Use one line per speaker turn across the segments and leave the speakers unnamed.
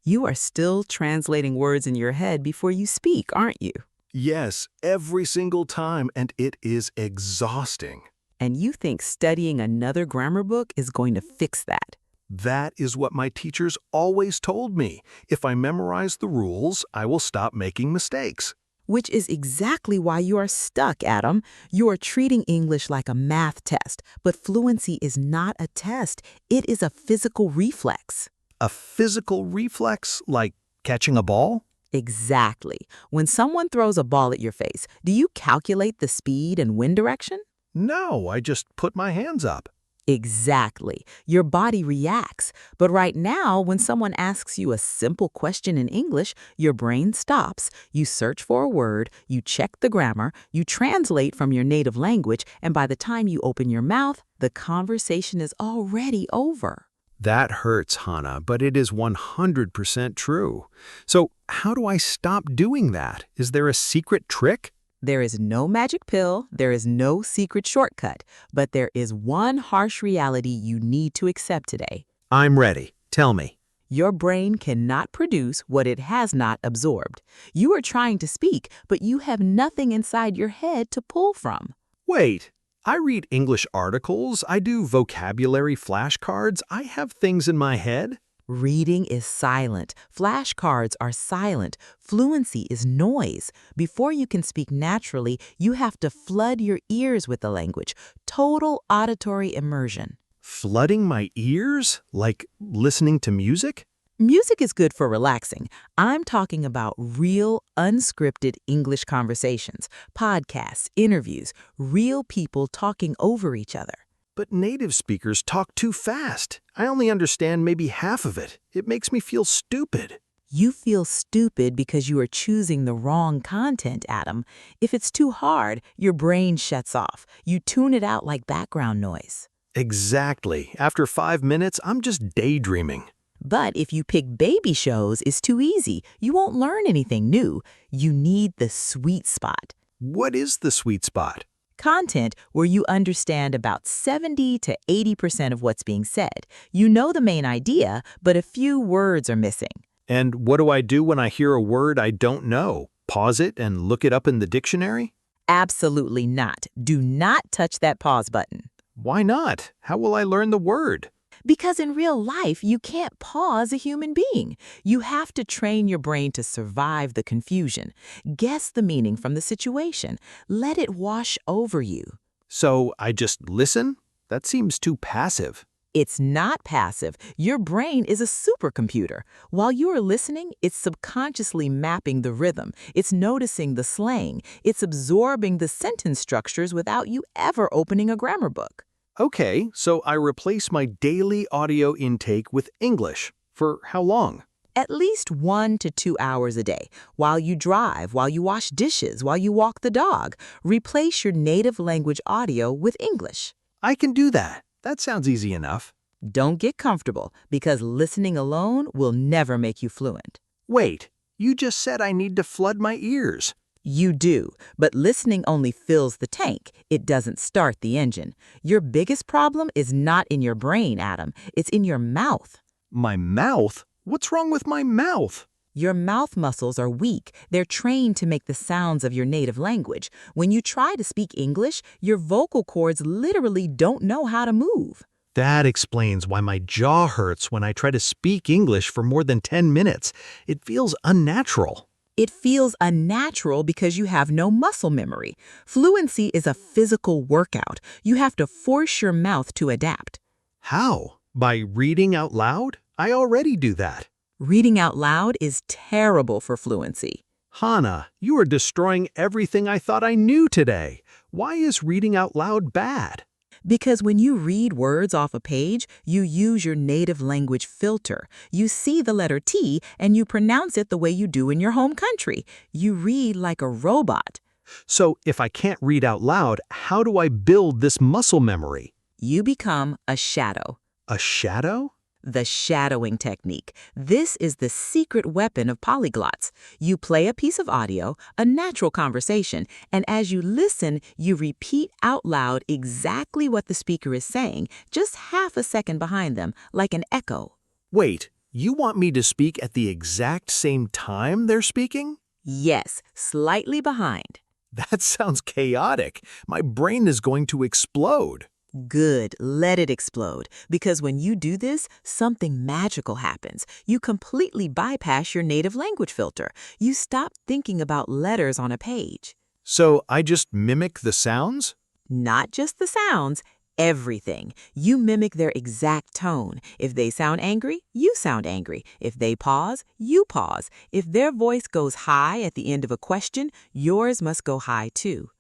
You are still translating words in your head before you speak, aren't you?
Yes, every single time, and it is exhausting.
And you think studying another grammar book is going to fix that.
That is what my teachers always told me. If I memorize the rules, I will stop making mistakes.
Which is exactly why you are stuck, Adam. You are treating English like a math test, but fluency is not a test. It is a physical reflex.
A physical reflex, like catching a ball?
Exactly. When someone throws a ball at your face, do you calculate the speed and wind direction?
No, I just put my hands up.
Exactly. Your body reacts. But right now, when someone asks you a simple question in English, your brain stops. You search for a word, you check the grammar, you translate from your native language, and by the time you open your mouth, the conversation is already over.
That hurts, Hannah, but it is 100% true. So, how do I stop doing that? Is there a secret trick?
There is no magic pill, there is no secret shortcut, but there is one harsh reality you need to accept today.
I'm ready. Tell me.
Your brain cannot produce what it has not absorbed. You are trying to speak, but you have nothing inside your head to pull from.
Wait, I read English articles, I do vocabulary flashcards, I have things in my head.
Reading is silent. Flashcards are silent. Fluency is noise. Before you can speak naturally, you have to flood your ears with the language. Total auditory immersion.
Flooding my ears? Like listening to music?
Music is good for relaxing. I'm talking about real, unscripted English conversations, podcasts, interviews, real people talking over each other.
But native speakers talk too fast. I only understand maybe half of it. It makes me feel stupid.
You feel stupid because you are choosing the wrong content, Adam. If it's too hard, your brain shuts off. You tune it out like background noise.
Exactly. After 5 minutes, I'm just daydreaming.
But if you pick baby shows, it's too easy. You won't learn anything new. You need the sweet spot.
What is the sweet spot?
Content where you understand about 70 to 80% of what's being said. You know the main idea, but a few words are missing.
And what do I do when I hear a word I don't know? Pause it and look it up in the dictionary?
Absolutely not. Do not touch that pause button.
Why not? How will I learn the word?
Because in real life, you can't pause a human being. You have to train your brain to survive the confusion. Guess the meaning from the situation. Let it wash over you.
So I just listen? That seems too passive.
It's not passive. Your brain is a supercomputer. While you are listening, it's subconsciously mapping the rhythm. It's noticing the slang. It's absorbing the sentence structures without you ever opening a grammar book.
Okay, so I replace my daily audio intake with English. For how long?
At least 1 to 2 hours a day. While you drive, while you wash dishes, while you walk the dog, replace your native language audio with English.
I can do that. That sounds easy enough.
Don't get comfortable, because listening alone will never make you fluent.
Wait, you just said I need to flood my ears.
You do, but listening only fills the tank. It doesn't start the engine. Your biggest problem is not in your brain, Adam. It's in your mouth.
My mouth? What's wrong with my mouth?
Your mouth muscles are weak. They're trained to make the sounds of your native language. When you try to speak English, your vocal cords literally don't know how to move.
That explains why my jaw hurts when I try to speak English for more than 10 minutes. It feels unnatural.
It feels unnatural because you have no muscle memory. Fluency is a physical workout. You have to force your mouth to adapt.
How? By reading out loud? I already do that.
Reading out loud is terrible for fluency.
Hannah, you are destroying everything I thought I knew today. Why is reading out loud bad?
Because when you read words off a page, you use your native language filter. You see the letter T and you pronounce it the way you do in your home country. You read like a robot.
So if I can't read out loud, how do I build this muscle memory?
You become a shadow.
A shadow?
The shadowing technique. This is the secret weapon of polyglots. You play a piece of audio, a natural conversation, and as you listen, you repeat out loud exactly what the speaker is saying, just half a second behind them, like an echo.
Wait, You want me to speak at the exact same time they're speaking?
Yes, slightly behind.
That sounds chaotic. My brain is going to explode.
Good, let it explode. Because when you do this, something magical happens. You completely bypass your native language filter. You stop thinking about letters on a page.
So I just mimic the sounds?
Not just the sounds, everything. You mimic their exact tone. If they sound angry, you sound angry. If they pause, you pause. If their voice goes high at the end of a question, yours must go high too.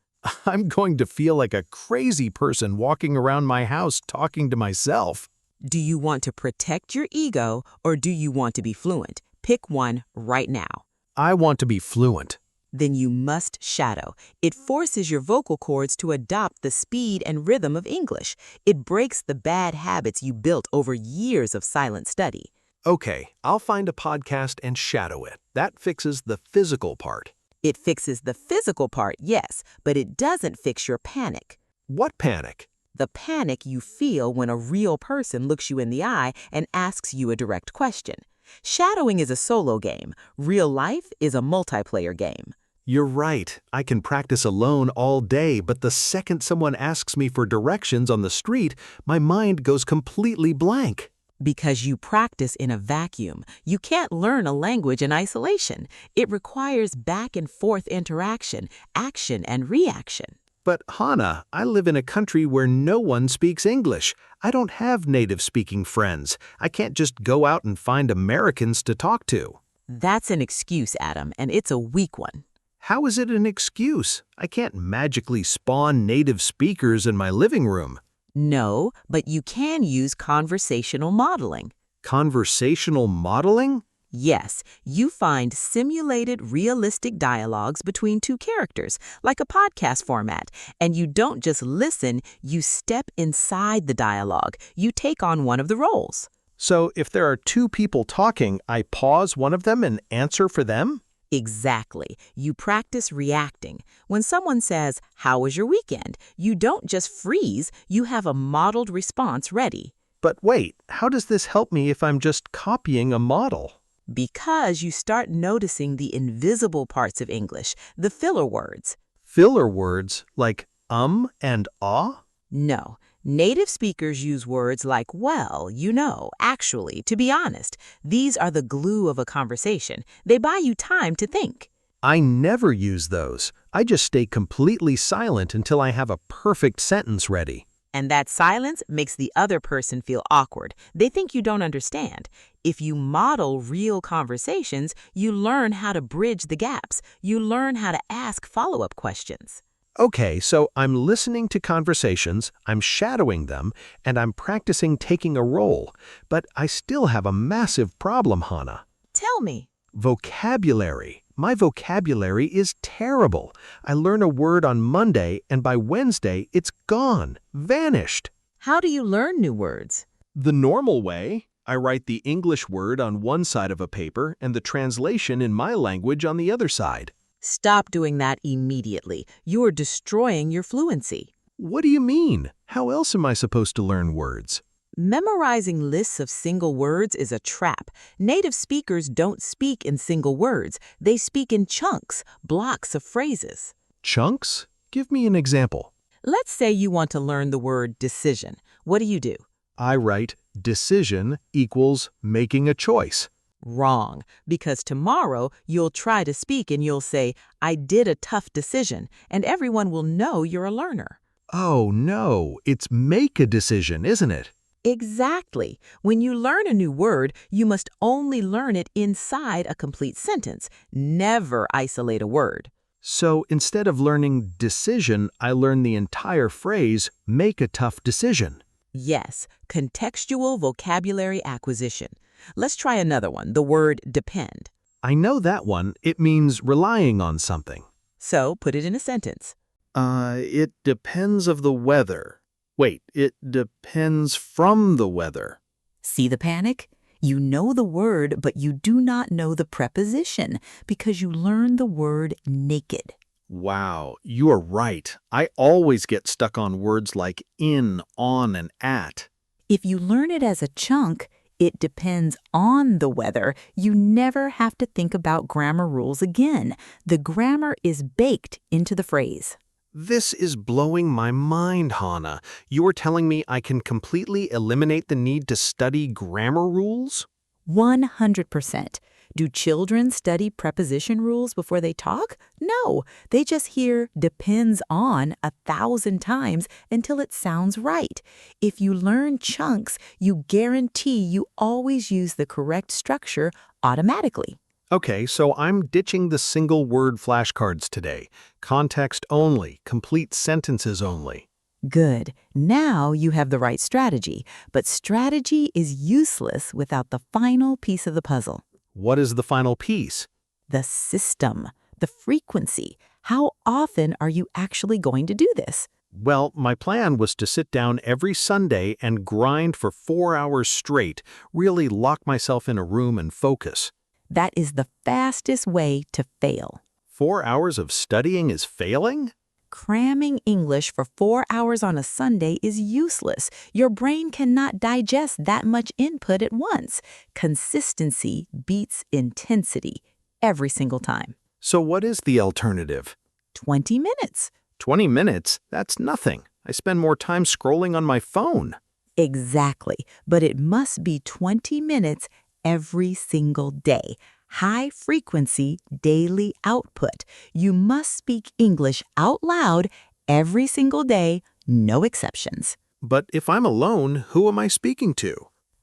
I'm going to feel like a crazy person walking around my house talking to myself.
Do you want to protect your ego or do you want to be fluent? Pick one right now.
I want to be fluent.
Then you must shadow. It forces your vocal cords to adopt the speed and rhythm of English. It breaks the bad habits you built over years of silent study.
Okay, I'll find a podcast and shadow it. That fixes the physical part.
It fixes the physical part, yes, but it doesn't fix your panic.
What panic?
The panic you feel when a real person looks you in the eye and asks you a direct question. Shadowing is a solo game. Real life is a multiplayer game.
You're right. I can practice alone all day, but the second someone asks me for directions on the street, my mind goes completely blank.
Because you practice in a vacuum. You can't learn a language in isolation. It requires back and forth interaction, action and reaction.
But Hannah, I live in a country where no one speaks English. I don't have native-speaking friends. I can't just go out and find Americans to talk to.
That's an excuse, Adam, and it's a weak one.
How is it an excuse? I can't magically spawn native speakers in my living room.
No, but you can use conversational modeling.
Conversational modeling?
Yes, you find simulated realistic dialogues between two characters, like a podcast format, and you don't just listen, you step inside the dialogue. You take on one of the roles.
So if there are two people talking, I pause one of them and answer for them?
Exactly. You practice reacting. When someone says, "How was your weekend?" you don't just freeze, you have a modeled response ready.
But wait, how does this help me if I'm just copying a model?
Because you start noticing the invisible parts of English, the filler words.
Filler words like and ah?
No, native speakers use words like well, you know, actually, to be honest. These are the glue of a conversation. They buy you time to think.
I never use those. I just stay completely silent until I have a perfect sentence ready.
And that silence makes the other person feel awkward. They think you don't understand. If you model real conversations, you learn how to bridge the gaps. You learn how to ask follow-up questions.
Okay, so I'm listening to conversations, I'm shadowing them, and I'm practicing taking a role. But I still have a massive problem, Hannah.
Tell me.
Vocabulary. My vocabulary is terrible. I learn a word on Monday, and by Wednesday, it's gone, vanished.
How do you learn new words?
The normal way. I write the English word on one side of a paper and the translation in my language on the other side.
Stop doing that immediately. You are destroying your fluency.
What do you mean? How else am I supposed to learn words?
Memorizing lists of single words is a trap. Native speakers don't speak in single words. They speak in chunks, blocks of phrases.
Chunks? Give me an example.
Let's say you want to learn the word decision. What do?
I write decision equals making a choice.
Wrong, because tomorrow you'll try to speak and you'll say, "I did a tough decision," and everyone will know you're a learner.
Oh no, it's make a decision, isn't it?
Exactly. When you learn a new word, you must only learn it inside a complete sentence. Never isolate a word.
So instead of learning decision, I learn the entire phrase, make a tough decision.
Yes, contextual vocabulary acquisition. Let's try another one, the word depend.
I know that one. It means relying on something.
So put it in a sentence.
It depends of the weather. Wait, it depends from the weather.
See the panic? You know the word, but you do not know the preposition because you learn the word naked.
Wow, you are right. I always get stuck on words like in, on, and at.
If you learn it as a chunk, It depends on the weather. You never have to think about grammar rules again. The grammar is baked into the phrase.
This is blowing my mind, Hannah. You're telling me I can completely eliminate the need to study grammar rules?
100%. Do children study preposition rules before they talk? No, they just hear depends on 1,000 times until it sounds right. If you learn chunks, you guarantee you always use the correct structure automatically.
Okay, so I'm ditching the single word flashcards today. Context only, complete sentences only.
Good. Now you have the right strategy, but strategy is useless without the final piece of the puzzle.
What is the final piece?
The system, the frequency. How often are you actually going to do this?
Well, my plan was to sit down every Sunday and grind for 4 hours straight, really lock myself in a room and focus.
That is the fastest way to fail.
4 hours of studying is failing?
Cramming English for 4 hours on a Sunday is useless. Your brain cannot digest that much input at once. Consistency beats intensity every single time.
So what is the alternative?
20 minutes.
20 minutes? That's nothing. I spend more time scrolling on my phone.
Exactly. But it must be 20 minutes every single day. High frequency daily output. You must speak English out loud every single day, no exceptions.
But if I'm alone, who am I speaking to?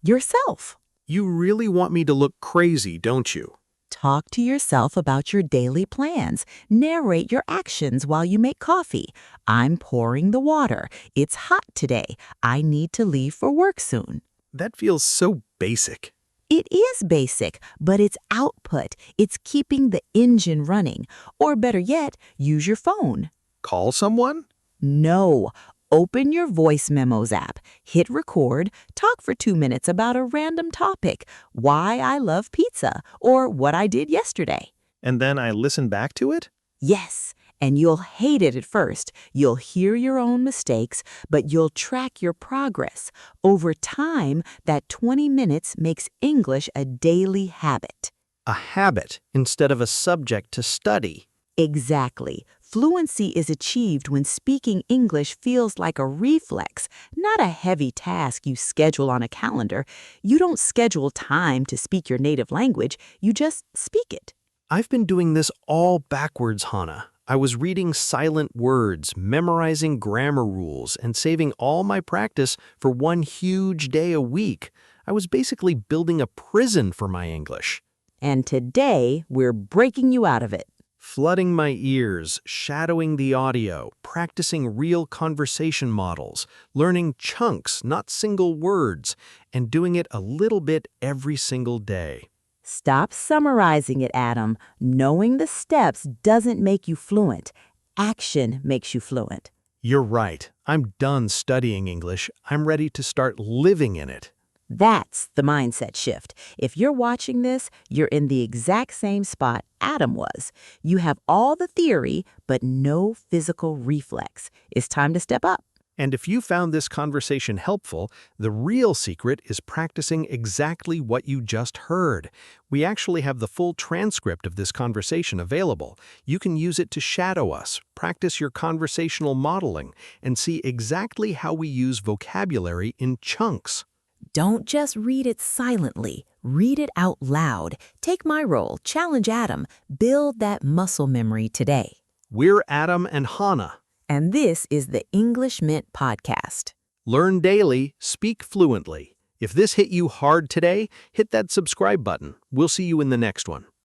Yourself.
You really want me to look crazy, don't you?
Talk to yourself about your daily plans. Narrate your actions while you make coffee. I'm pouring the water. It's hot today. I need to leave for work soon.
That feels so basic.
It is basic, but it's output. It's keeping the engine running. Or better yet, use your phone.
Call someone?
No. Open your voice memos app, hit record, talk for 2 minutes about a random topic, why I love pizza, or what I did yesterday.
And then I listen back to it?
Yes, and you'll hate it at first. You'll hear your own mistakes, but you'll track your progress. Over time, that 20 minutes makes English a daily habit.
A habit instead of a subject to study.
Exactly. Fluency is achieved when speaking English feels like a reflex, not a heavy task you schedule on a calendar. You don't schedule time to speak your native language, you just speak it.
I've been doing this all backwards, Hannah. I was reading silent words, memorizing grammar rules, and saving all my practice for one huge day a week. I was basically building a prison for my English.
And today, we're breaking you out of it.
Flooding my ears, shadowing the audio, practicing real conversation models, learning chunks, not single words, and doing it a little bit every single day.
Stop summarizing it, Adam. Knowing the steps doesn't make you fluent. Action makes you fluent.
You're right. I'm done studying English. I'm ready to start living in it.
That's the mindset shift. If you're watching this, you're in the exact same spot Adam was. You have all the theory, but no physical reflex. It's time to step up.
And if you found this conversation helpful, the real secret is practicing exactly what you just heard. We actually have the full transcript of this conversation available. You can use it to shadow us, practice your conversational modeling, and see exactly how we use vocabulary in chunks.
Don't just read it silently. Read it out loud. Take my role, challenge Adam, build that muscle memory today.
We're Adam and Hannah.
And this is the English Mint Podcast.
Learn daily, speak fluently. If this hit you hard today, hit that subscribe button. We'll see you in the next one.